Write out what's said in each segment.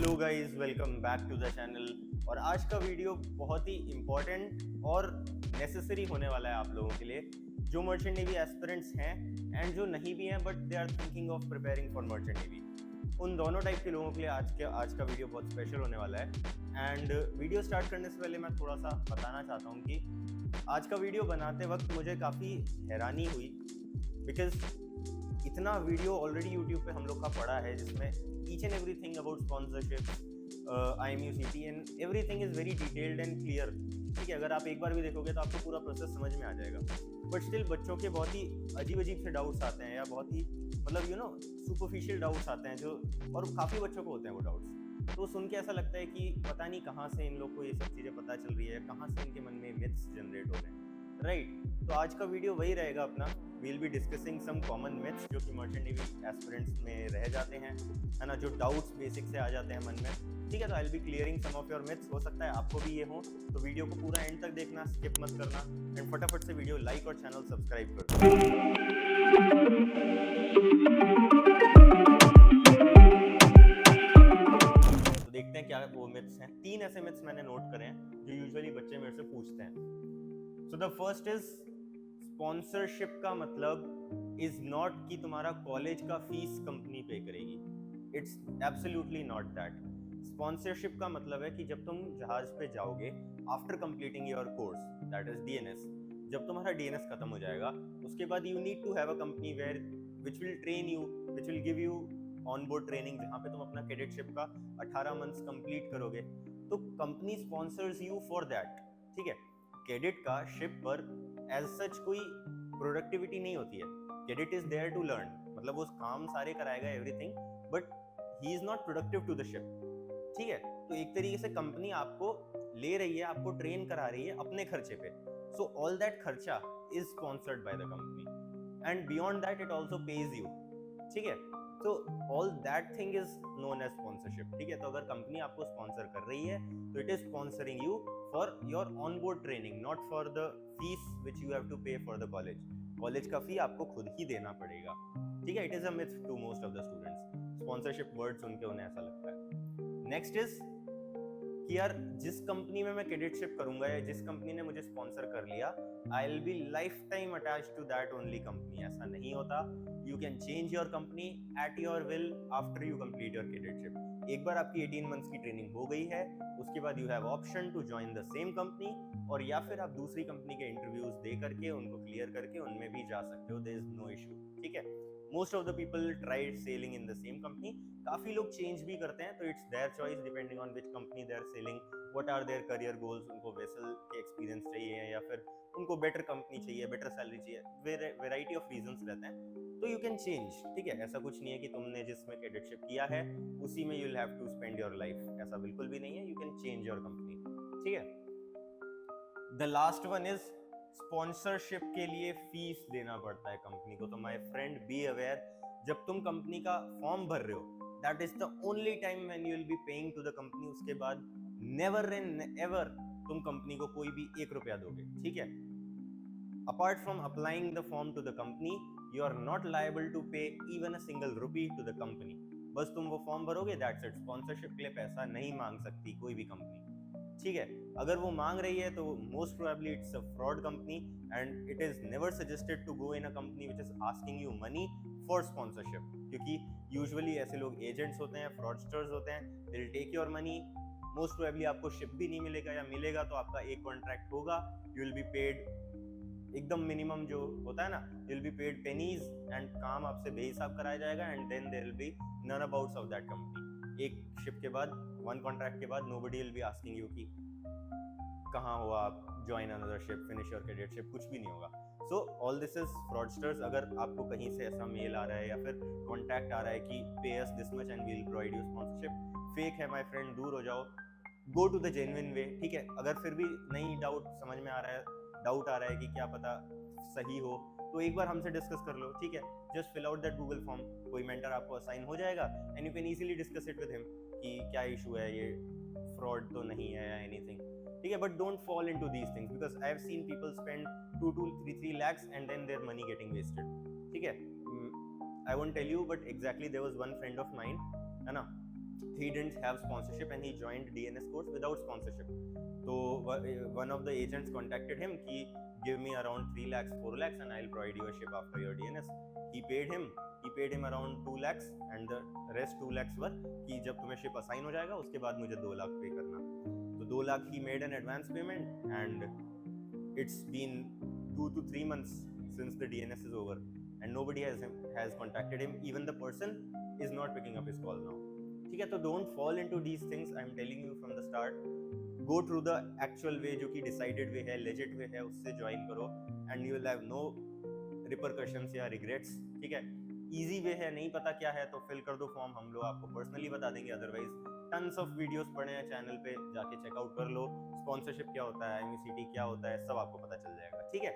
Hello guys, welcome back to the channel. और आज का वीडियो बहुत ही इम्पोर्टेंट और नेसेसरी होने वाला है आप लोगों के लिए जो मर्चेंट नेवी एस्पिरेंट्स हैं एंड जो नहीं भी हैं but they are thinking of preparing for merchant navy. उन दोनों टाइप के लोगों के लिए आज का वीडियो बहुत स्पेशल होने वाला है। एंड वीडियो स्टार्ट करने से पहले मैं थोड़ा सा बताना चाहता हूँ कि आज का वीडियो बनाते वक्त मुझे काफ़ी हैरानी हुई बिकॉज इतना वीडियो ऑलरेडी यूट्यूब पे हम लोग का पड़ा है जिसमें each and everything about sponsorship, IMUCT and everything is very detailed and clear. ठीक है, अगर आप एक बार भी देखोगे तो आपको पूरा प्रोसेस समझ में आ जाएगा। बट स्टिल बच्चों के बहुत ही अजीब से डाउट्स आते हैं या बहुत ही मतलब सुपरफिशियल डाउट्स आते हैं जो, और काफ़ी बच्चों को होते हैं वो डाउट्स। तो सुन के ऐसा लगता है कि पता नहीं कहाँ से इन लोग को ये सब चीज़ें पता चल रही है, कहाँ से इनके मन में मिथ्स जनरेट हो रहे हैं, राइट। तो आज का वीडियो वही रहेगा अपना। Will be discussing some common myths जो कि मर्चेंट नेवी एस्पिरेंट्स में रह जाते हैं, है ना, जो डाउट्स बेसिक से आ जाते हैं मन में। ठीक है, तो I will be clearing some of your myths. हो सकता है आपको भी ये हो, तो वीडियो को पूरा एंड तक देखना, स्किप मत करना एंड फटाफट से वीडियो लाइक और चैनल सब्सक्राइब कर दो। तो देखते हैं क्या वो मिथ्स हैं। 3 ऐसे मिथ्स मैंने नोट करे हैं जो यूजुअली बच्चे मेरे से पूछते हैं। So the first is sponsorship का मतलब इज नॉट कि तुम्हारा कॉलेज का फीस कंपनी पे करेगी। It's absolutely not that. Sponsorship का मतलब है कि जब तुम जहाज पे जाओगे after completing your course, that is DNS, जब तुम्हारा DNS खत्म हो जाएगा उसके बाद you need to have a company where which will train you, which will give you on board training, जहाँ पे तुम अपना कैडेटशिप का 18 मंथ्स कंप्लीट करोगे। तो company sponsors you for that. ठीक है, कैडेट का शिप पर एज सच कोई प्रोडक्टिविटी नहीं होती है। Cadet is there to learn, मतलब वो काम सारे कराएगा everything, but he is not productive to the ship. ठीक है, तो एक तरीके से कंपनी आपको ले रही है, आपको ट्रेन करा रही है अपने खर्चे पे। सो ऑल दैट खर्चा is sponsored by the company and beyond that it also pays you. ठीक है, तो all that thing is known as sponsorship. ठीक है, तो अगर कंपनी आपको स्पॉन्सर कर रही है तो it is sponsoring you for your on board training, not for the fees which you have to pay for the college. College का फी आपको खुद ही देना पड़ेगा। ठीक है, it is a myth to most of the students. Sponsorship word सुन के उन्हें ऐसा लगता है। नेक्स्ट इज कि यार जिस कंपनी में मैं कैडेटशिप करूंगा या जिस कंपनी ने मुझे स्पॉन्सर कर लिया, I will be lifetime attach to that only company. ऐसा नहीं होता। You can change your company at your will after you complete your cadetship. एक बार आपकी 18 मंथ्स की ट्रेनिंग हो गई है, उसके बाद you have option to join the same company, और या फिर आप दूसरी कंपनी के इंटरव्यूज दे करके उनको क्लियर करके उनमें भी जा सकते हो। There is no issue. ठीक है, most of the people tried sailing in the same company. काफी लोग चेंज भी करते हैं, तो it's their choice depending on which company they are sailing, what are their career goals. उनको वेसल के एक्सपीरियंस चाहिए या फिर उनको बेटर कंपनी चाहिए, बेटर सैलरी चाहिए, वेराइटी ऑफ रीजंस रहते हैं। तो यू कैन चेंज। ठीक है, ऐसा कुछ नहीं है कि तुमने जिसमें कैडेटशिप किया है उसी में you will have to spend your life, ऐसा बिल्कुल भी नहीं है। You can change your company. ठीक है, the last one is sponsorship के लिए फीस देना पड़ता है कंपनी को। तो माय फ्रेंड बी अवेयर, जब तुम कंपनी का फॉर्म भर रहे हो that is the only time when you will be paying to the company. उसके बाद नेवर एंड एवर तुम कंपनी को कोई भी 1 रुपया दोगे। ठीक है, apart from applying the form to the company, you are not liable to pay even a single rupee to the company. बस तुम वो फॉर्म भरोगे, दैट्स इट। स्पॉन्सरशिप के लिए पैसा नहीं मांग सकती कोई भी कंपनी। ठीक है, अगर वो मांग रही है तो most probably it's a fraud company and it is never suggested to go in a company which is asking you money for sponsorship, क्योंकि यूजुअली ऐसे लोग एजेंट्स होते हैं, फ्रॉडस्टर्स होते हैं, they will take your money. Most probably आपको ship भी नहीं मिलेगा, या मिलेगा तो आपका एक कॉन्ट्रैक्ट होगा, यू विल बी पेड एकदम मिनिमम जो होता है ना, you will be paid pennies and काम आपसे बेहिसाब कराया जाएगा and then there will be none abouts of that company. एक शिप के बाद, वन कॉन्ट्रैक्ट के बाद nobody will be asking you कि कहाँ हो आप, join another ship, finish your cadetship, कुछ भी नहीं होगा। So all this is fraudsters. अगर आपको कहीं से ऐसा मेल आ रहा है या फिर कॉन्टैक्ट आ रहा है कि pay us this much and we will provide you sponsorship, fake है माय फ्रेंड, दूर हो जाओ, go to the genuine way. ठीक है, अगर फिर भी नहीं डाउट समझ में आ रहा है, डाउट आ रहा है कि क्या पता सही हो, तो एक बार हमसे डिस्कस कर लो। ठीक है, just fill out that Google form, कोई मेंटर आपको असाइन हो जाएगा and you can easily discuss it with him कि क्या इशू है, ये फ्रॉड तो नहीं है या एनीथिंग। ठीक है, but don't fall into these things because I have seen people spend 2 to 3 lakhs and then their money getting wasted. ठीक है, I won't tell you but exactly there was one friend of mine, है ना, he didn't have sponsorship and he joined DNS course without sponsorship. So one of the agents contacted him कि give me around 3 lakhs 4 lakhs and I'll provide you a ship after your DNS. He paid him around 2 lakhs and the rest 2 lakhs were कि जब तुम्हें ship assign हो जाएगा उसके बाद मुझे 2 lakh पे करना. तो 2 lakh he made an advance payment and it's been 2 to 3 months since the DNS is over and nobody has contacted him. Even the person is not picking up his call now. ठीक है, तो don't fall into these things. I'm telling you from the start. Go through the actual way जो कि decided way है, legit way है, उससे join करो and you will have no repercussions या regrets. ठीक है, easy way है, नहीं पता क्या है तो fill कर दो form, हम लोग आपको personally बता देंगे. Otherwise tons of videos पड़े हैं channel पे, जाके check out कर लो. Sponsorship क्या होता है, MECT क्या होता है, सब आपको पता चल जाएगा. ठीक है,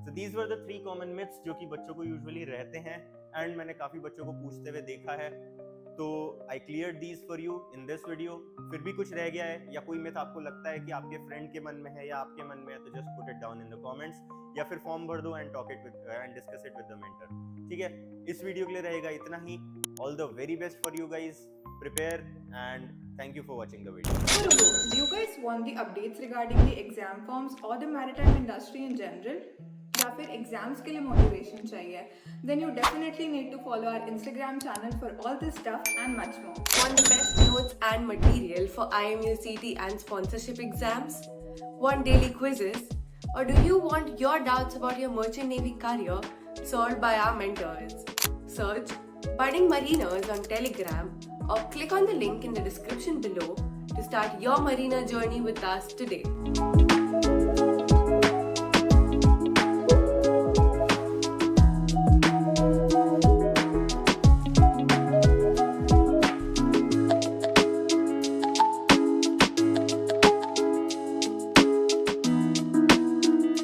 so these were the 3 common myths जो कि बच्चों को usually रहते हैं and मैंने काफ़ी बच्चों को पूछते हुए देखा है. तो I clear these for you in this video. फिर भी कुछ रह गया है या कोई मिथ आपको लगता है कि आपके फ्रेंड के मन में है या आपके मन में है तो just put it down in the comments या फिर फॉर्म भर दो and talk it with and discuss it with the mentor. ठीक है, इस वीडियो के लिए रहेगा इतना ही. All the very best for you guys. Prepare and thank you for watching the video. Do you guys want the updates regarding the exam forms or the maritime industry in general? या फिर exams के लिए motivation चाहिए, then you definitely need to follow our Instagram channel for all this stuff and much more. Want the best notes and material for IMUCT and sponsorship exams? Want daily quizzes? Or do you want your doubts about your merchant navy career solved by our mentors? Search Budding Mariners on Telegram or click on the link in the description below to start your marina journey with us today.